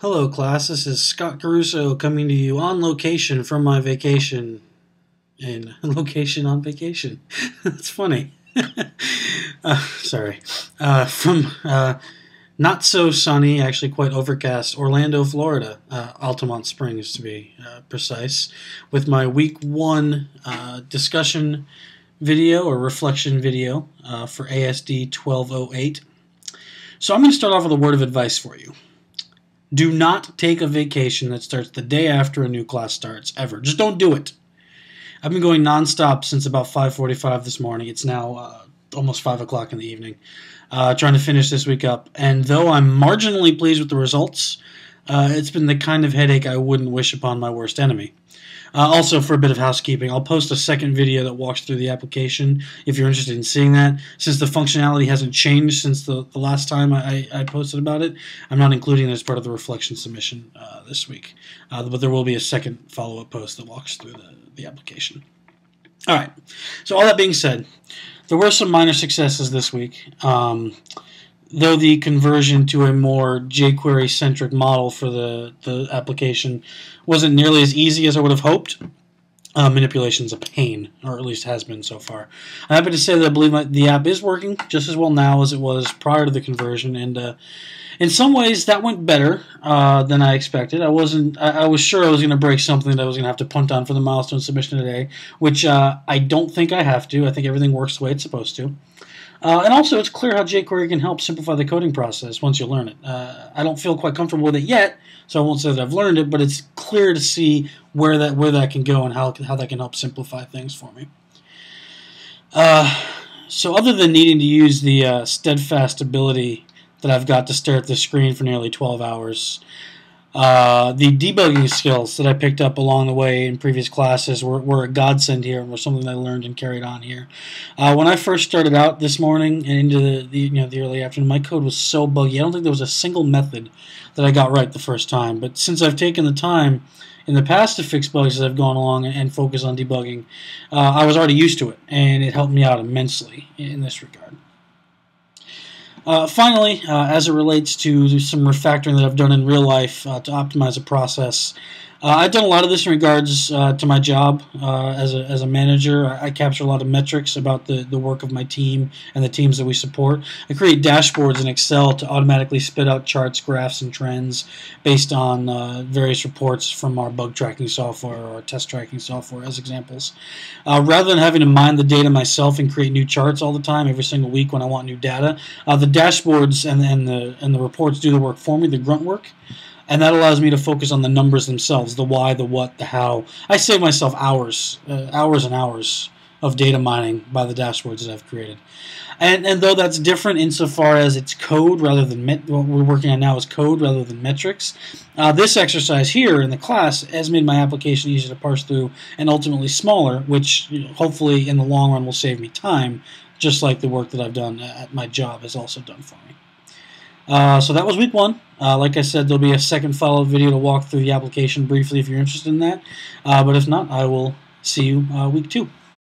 Hello, class. This is Scott Caruso coming to you on location from my vacation. And location on vacation. That's funny. Sorry. From not so sunny, actually quite overcast, Orlando, Florida. Altamont Springs, to be precise. With my week 1 discussion video or reflection video for ASD 1208. So I'm going to start off with a word of advice for you. Do not take a vacation that starts the day after a new class starts, ever. Just don't do it. I've been going nonstop since about 5:45 this morning. It's now almost 5 o'clock in the evening, trying to finish this week up. And though I'm marginally pleased with the results, it's been the kind of headache I wouldn't wish upon my worst enemy. Also, for a bit of housekeeping, I'll post a second video that walks through the application if you're interested in seeing that. Since the functionality hasn't changed since the last time I posted about it, I'm not including it as part of the reflection submission this week. But there will be a second follow-up post that walks through the application. All right. So all that being said, there were some minor successes this week. Though the conversion to a more jQuery-centric model for the application wasn't nearly as easy as I would have hoped, manipulation's a pain, or at least has been so far. I'm happy to say that I believe the app is working just as well now as it was prior to the conversion, and in some ways that went better than I expected. I was sure I was going to break something that I was going to have to punt on for the milestone submission today, which I don't think I have to. I think everything works the way it's supposed to. And also, it's clear how jQuery can help simplify the coding process once you learn it. I don't feel quite comfortable with it yet, so I won't say that I've learned it, but it's clear to see where that can go and how that can help simplify things for me. So other than needing to use the steadfast ability that I've got to stare at the screen for nearly 12 hours, the debugging skills that I picked up along the way in previous classes were a godsend here and were something that I learned and carried on here. When I first started out this morning and into the early afternoon, my code was so buggy. I don't think there was a single method that I got right the first time. But since I've taken the time in the past to fix bugs as I've gone along and focus on debugging, I was already used to it, and it helped me out immensely in this regard. Finally, as it relates to some refactoring that I've done in real life to optimize a process, I've done a lot of this in regards to my job as a manager. I capture a lot of metrics about the work of my team and the teams that we support. I create dashboards in Excel to automatically spit out charts, graphs, and trends based on various reports from our bug tracking software or our test tracking software as examples. Rather than having to mine the data myself and create new charts all the time every single week when I want new data, the dashboards and the reports do the work for me, the grunt work. And that allows me to focus on the numbers themselves, the why, the what, the how. I save myself hours and hours of data mining by the dashboards that I've created. And though that's different insofar as it's code rather than what we're working on now is code rather than metrics, this exercise here in the class has made my application easier to parse through and ultimately smaller, which hopefully in the long run will save me time, just like the work that I've done at my job has also done for me. So that was week 1. Like I said, there'll be a second follow-up video to walk through the application briefly if you're interested in that. But if not, I will see you week 2.